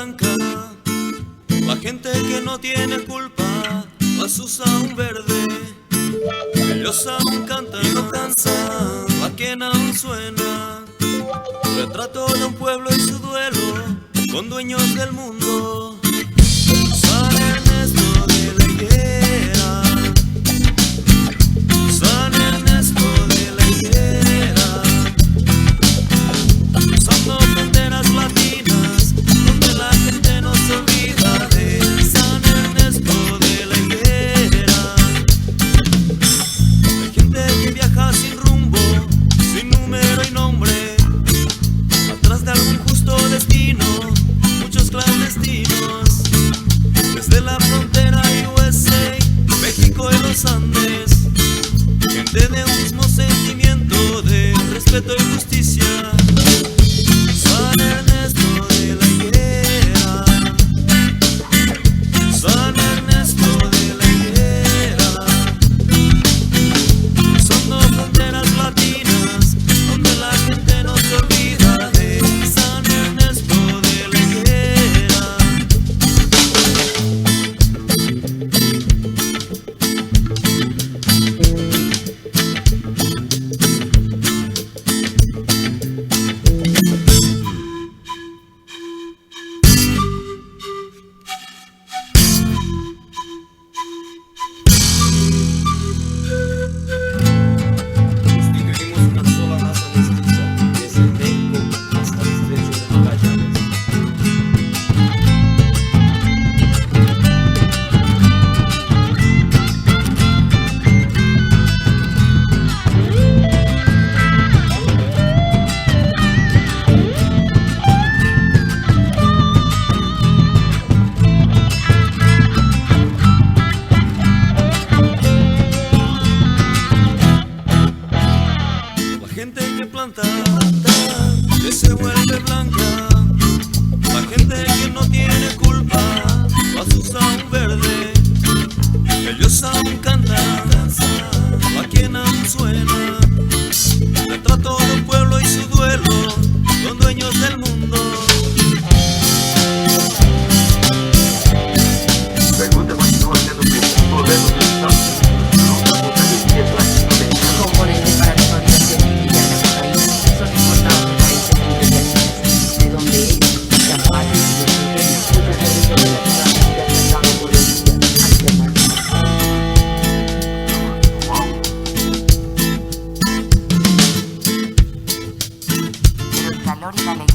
blanca. La gente que no tiene culpa azuza un verde. Ellos aún cantan y no cansan, la quena aún suena. Retrato de un pueblo y su duelo con dueños del mundo. San Ernesto de la Higuera, San Ernesto de la Higuera, cruzando fronteras latinas donde la gente no se olvida de San Ernesto de la Higuera. Hay gente que viaja sin rumbo, sin número y nombre, atrás de algún justo destino, muchos clandestinos. Desde la frontera USA, México y los Andes, gente de un mismo sentimiento de respeto y justicia. San Ernesto de la Higuera, San Ernesto de la Higuera, cruzando fronteras latinas donde la gente no se olvida de San Ernesto de la Higuera. Constituimos una sola raza mestiza, desde México hasta el estrecho de Magallanes. La gente que planta, que se vuelve blanca. La gente que no tiene culpa, azuza un verde. Ellos aún cantan, la quena aún suena. Retrato de un pueblo y su duelo con dueños del mundo. Pergunta continua sendo feita por governo do Estado. Nunca fortalecia latino-americano. Componentes para la fabricación y brillar de su país son importados de países independientes, de donde ellos, capaces y desempeñan un servicio relativamente atrasado por el día alternativo. Por el calor y la alegría